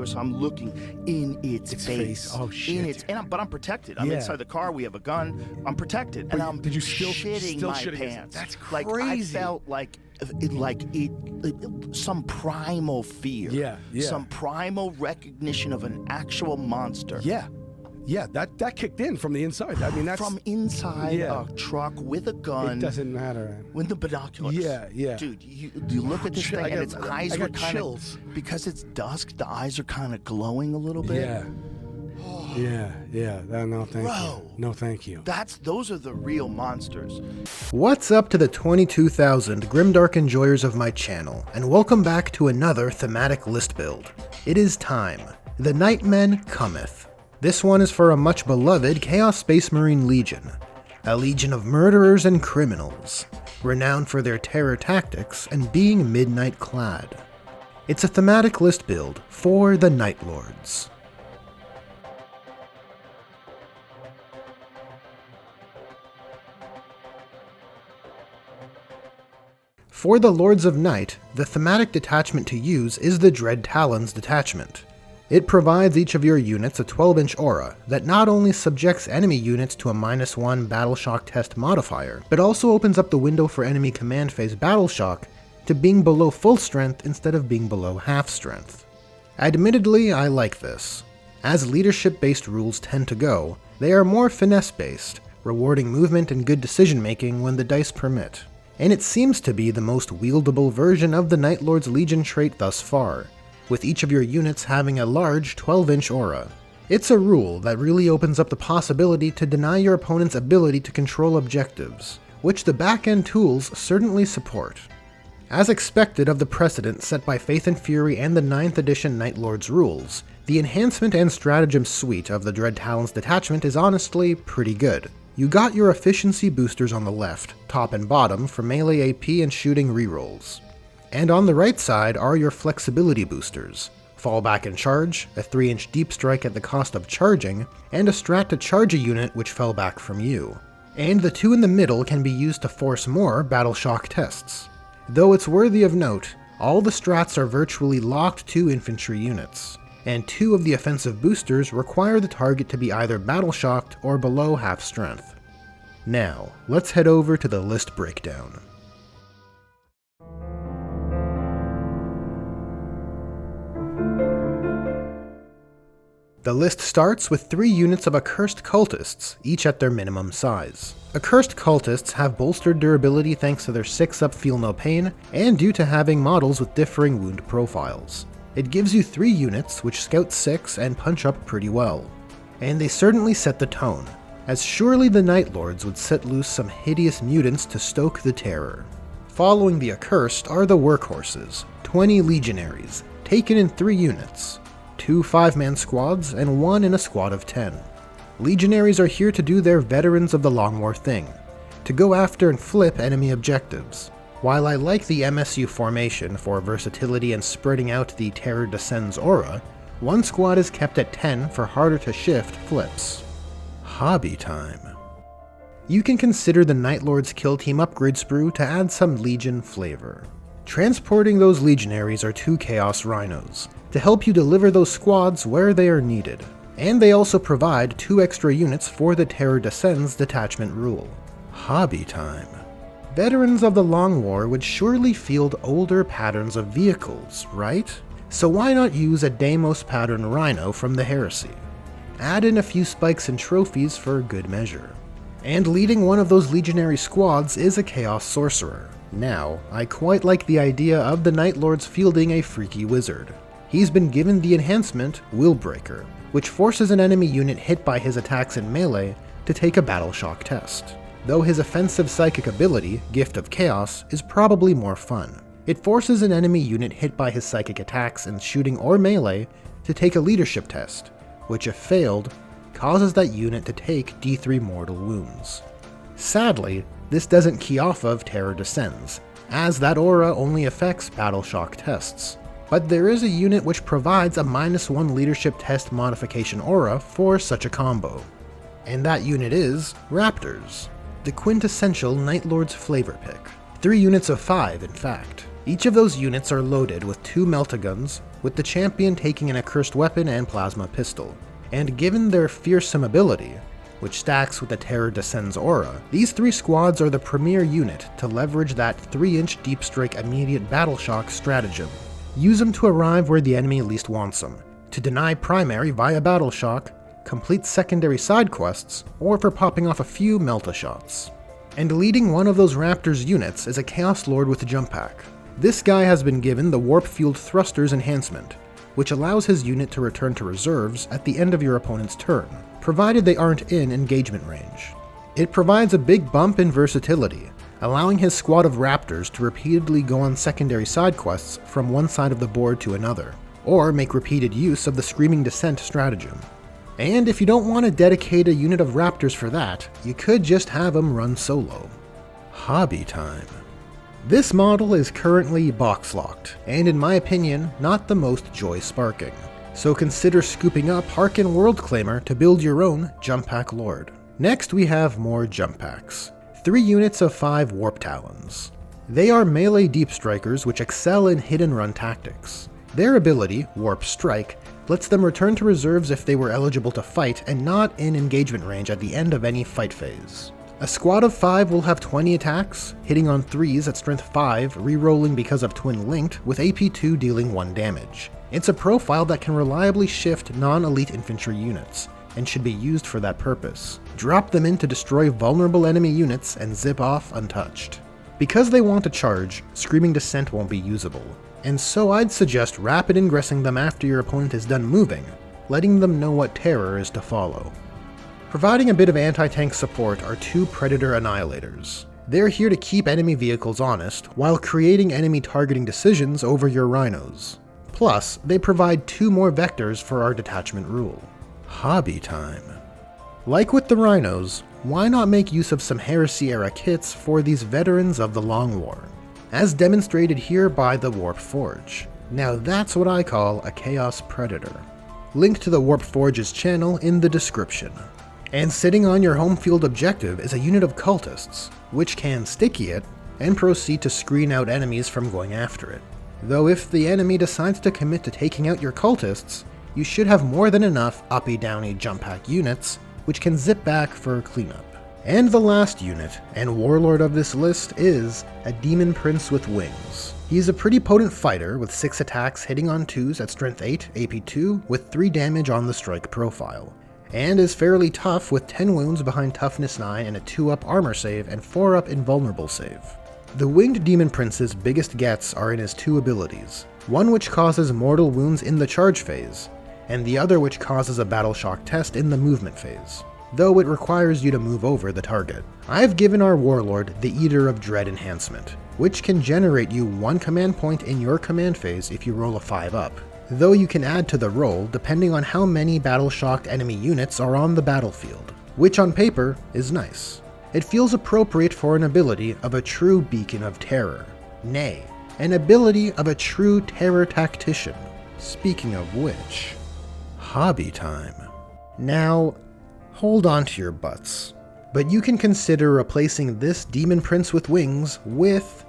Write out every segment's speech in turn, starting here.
So I'm looking in its face. Oh shit! But I'm protected. I'm inside the car. We have a gun. I'm protected, and I'm did you still shitting still my shitting pants. That's like crazy. I felt like some primal fear. Yeah. Some primal recognition of an actual monster. Yeah, that kicked in from the inside. I mean, that's from inside a truck with a gun. It doesn't matter. With the binoculars. Yeah. Dude, you look at this thing and its eyes were kind of, because it's dusk, the eyes are kind of glowing a little bit. Yeah. No, thank you. No, thank you. Those are the real monsters. What's up to the 22,000 grimdark enjoyers of my channel, and welcome back to another thematic list build. It is time. The Nightmen COMETH. This one is for a much beloved Chaos Space Marine Legion, a legion of murderers and criminals, renowned for their terror tactics and being midnight clad. It's a thematic list build for the Night Lords. For the Lords of Night, the thematic detachment to use is the Dread Talons detachment. It provides each of your units a 12-inch aura that not only subjects enemy units to a -1 battle shock test modifier, but also opens up the window for enemy command phase battle shock to being below full strength instead of being below half strength. Admittedly, I like this. As leadership-based rules tend to go, they are more finesse-based, rewarding movement and good decision-making when the dice permit. And it seems to be the most wieldable version of the Night Lord's Legion trait thus far, with each of your units having a large 12-inch aura. It's a rule that really opens up the possibility to deny your opponent's ability to control objectives, which the back-end tools certainly support. As expected of the precedent set by Faith and Fury and the 9th edition Night Lord's rules, the enhancement and stratagem suite of the Dread Talons detachment is honestly pretty good. You got your efficiency boosters on the left, top and bottom for melee AP and shooting rerolls. And on the right side are your flexibility boosters, fallback and charge, a 3-inch deep strike at the cost of charging, and a strat to charge a unit which fell back from you. And the two in the middle can be used to force more battle shock tests. Though it's worthy of note, all the strats are virtually locked to infantry units, and 2 of the offensive boosters require the target to be either battle shocked or below half strength. Now, let's head over to the list breakdown. The list starts with 3 units of Accursed Cultists, each at their minimum size. Accursed Cultists have bolstered durability thanks to their 6-up Feel No Pain, and due to having models with differing wound profiles. It gives you 3 units, which scout 6 and punch up pretty well. And they certainly set the tone, as surely the Night Lords would set loose some hideous mutants to stoke the terror. Following the Accursed are the Workhorses, 20 Legionaries, taken in 3 units. 2 5-man squads, and 1 in a squad of 10. Legionaries are here to do their Veterans of the Long War thing, to go after and flip enemy objectives. While I like the MSU formation for versatility and spreading out the Terror Descends aura, one squad is kept at 10 for harder to shift flips. Hobby time. You can consider the Night Lord's Kill Team upgrade sprue to add some Legion flavor. Transporting those Legionaries are 2 Chaos Rhinos, to help you deliver those squads where they are needed. And they also provide 2 extra units for the Terror Descends detachment rule. Hobby time. Veterans of the Long War would surely field older patterns of vehicles, right? So why not use a Deimos pattern Rhino from the Heresy? Add in a few spikes and trophies for good measure. And leading one of those Legionary squads is a Chaos Sorcerer. Now, I quite like the idea of the Night Lords fielding a freaky wizard. He's been given the enhancement Willbreaker, which forces an enemy unit hit by his attacks in melee to take a battle shock test. Though his offensive psychic ability, Gift of Chaos, is probably more fun. It forces an enemy unit hit by his psychic attacks in shooting or melee to take a leadership test, which if failed, causes that unit to take D3 mortal wounds. Sadly, this doesn't key off of Terror Descends, as that aura only affects battle shock tests. But there is a unit which provides a -1 leadership test modification aura for such a combo. And that unit is Raptors, the quintessential Night Lord's flavor pick. 3 units of 5, in fact. Each of those units are loaded with 2 Meltaguns, with the champion taking an accursed weapon and plasma pistol. And given their fearsome ability, which stacks with the Terror Descends aura, these 3 squads are the premier unit to leverage that 3-inch deep strike immediate battle shock stratagem. Use them to arrive where the enemy least wants them, to deny primary via battle shock, complete secondary side quests, or for popping off a few melta shots. And leading one of those Raptors units is a Chaos Lord with a jump pack. This guy has been given the Warp Fueled Thrusters enhancement, which allows his unit to return to reserves at the end of your opponent's turn, provided they aren't in engagement range. It provides a big bump in versatility, allowing his squad of Raptors to repeatedly go on secondary side quests from one side of the board to another, or make repeated use of the Screaming Descent stratagem. And if you don't want to dedicate a unit of Raptors for that, you could just have them run solo. Hobby time. This model is currently box locked, and in my opinion, not the most joy-sparking. So consider scooping up Harkin World Claimer to build your own Jump Pack Lord. Next we have more Jump Packs. 3 units of 5 Warp Talons. They are melee deep strikers which excel in hit and run tactics. Their ability, Warp Strike, lets them return to reserves if they were eligible to fight and not in engagement range at the end of any fight phase. A squad of 5 will have 20 attacks, hitting on 3s at strength 5, re-rolling because of Twin Linked, with AP 2 dealing 1 damage. It's a profile that can reliably shift non-elite infantry units, and should be used for that purpose. Drop them in to destroy vulnerable enemy units and zip off untouched. Because they want to charge, Screaming Descent won't be usable, and so I'd suggest rapid ingressing them after your opponent is done moving, letting them know what terror is to follow. Providing a bit of anti-tank support are 2 Predator Annihilators. They're here to keep enemy vehicles honest, while creating enemy targeting decisions over your rhinos. Plus, they provide 2 more vectors for our detachment rule. Hobby time. Like with the rhinos, why not make use of some Heresy-era kits for these veterans of the Long War, as demonstrated here by the Warp Forge. Now that's what I call a Chaos Predator. Link to the Warp Forge's channel in the description. And sitting on your home field objective is a unit of cultists, which can sticky it and proceed to screen out enemies from going after it. Though if the enemy decides to commit to taking out your cultists, you should have more than enough uppy-downy jump pack units, which can zip back for cleanup. And the last unit, and warlord of this list, is a Demon Prince with Wings. He's a pretty potent fighter with 6 attacks hitting on 2s at strength 8, AP 2, with 3 damage on the strike profile, and is fairly tough with 10 wounds behind toughness 9 and a 2-up armor save and 4-up invulnerable save. The Winged Demon Prince's biggest gets are in his 2 abilities, one which causes mortal wounds in the charge phase, and the other which causes a battle shock test in the movement phase, though it requires you to move over the target. I've given our warlord the Eater of Dread enhancement, which can generate you 1 command point in your command phase if you roll a 5-up, though you can add to the roll depending on how many battle-shocked enemy units are on the battlefield, which on paper is nice. It feels appropriate for an ability of a true beacon of terror, nay, an ability of a true terror tactician. Speaking of which, hobby time. Now, hold on to your butts, but you can consider replacing this Demon Prince with Wings with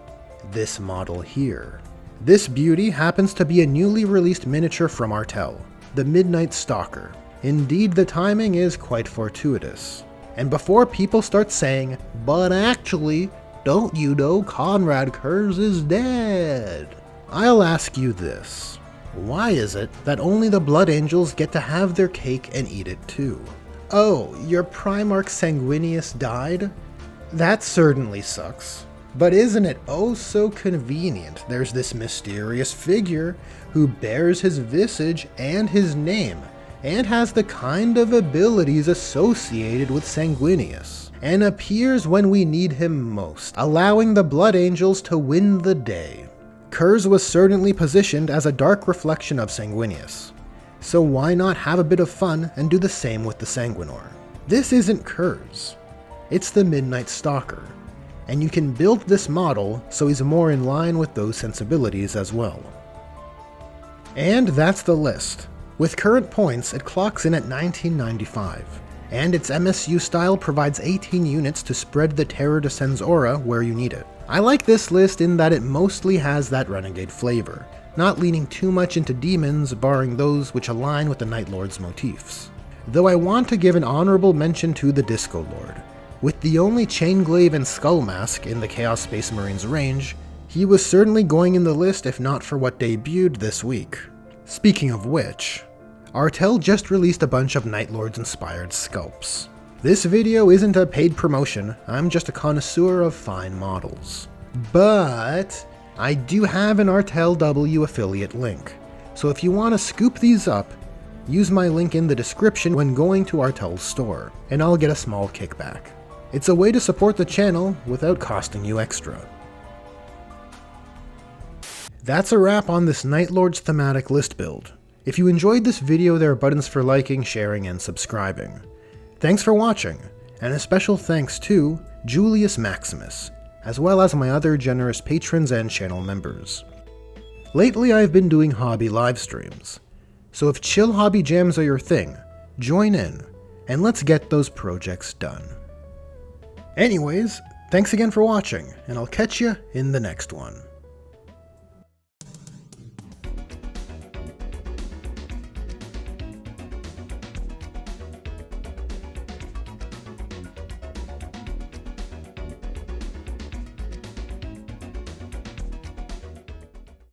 this model here. This beauty happens to be a newly released miniature from Artel, the Midnight Stalker. Indeed, the timing is quite fortuitous. And before people start saying, but actually, don't you know Conrad Kurz is dead? I'll ask you this. Why is it that only the Blood Angels get to have their cake and eat it too? Oh, your Primarch Sanguinius died? That certainly sucks. But isn't it oh so convenient there's this mysterious figure who bears his visage and his name, and has the kind of abilities associated with Sanguinius, and appears when we need him most, allowing the Blood Angels to win the day. Kurz was certainly positioned as a dark reflection of Sanguinius, so why not have a bit of fun and do the same with the Sanguinor? This isn't Kurz, it's the Midnight Stalker, and you can build this model so he's more in line with those sensibilities as well. And that's the list. With current points, it clocks in at 1995, and its MSU style provides 18 units to spread the Terror Descends aura where you need it. I like this list in that it mostly has that Renegade flavor, not leaning too much into demons, barring those which align with the Night Lord's motifs. Though I want to give an honorable mention to the Disco Lord. With the only Chainglaive and Skull Mask in the Chaos Space Marines range, he was certainly going in the list if not for what debuted this week. Speaking of which, Artel just released a bunch of Night Lords inspired sculpts. This video isn't a paid promotion, I'm just a connoisseur of fine models. But I do have an Artel W affiliate link, so if you want to scoop these up, use my link in the description when going to Artel's store, and I'll get a small kickback. It's a way to support the channel without costing you extra. That's a wrap on this Night Lord's thematic list build. If you enjoyed this video, there are buttons for liking, sharing, and subscribing. Thanks for watching, and a special thanks to Julius Maximus, as well as my other generous patrons and channel members. Lately I've been doing hobby live streams, so if chill hobby jams are your thing, join in, and let's get those projects done. Anyways, thanks again for watching, and I'll catch you in the next one.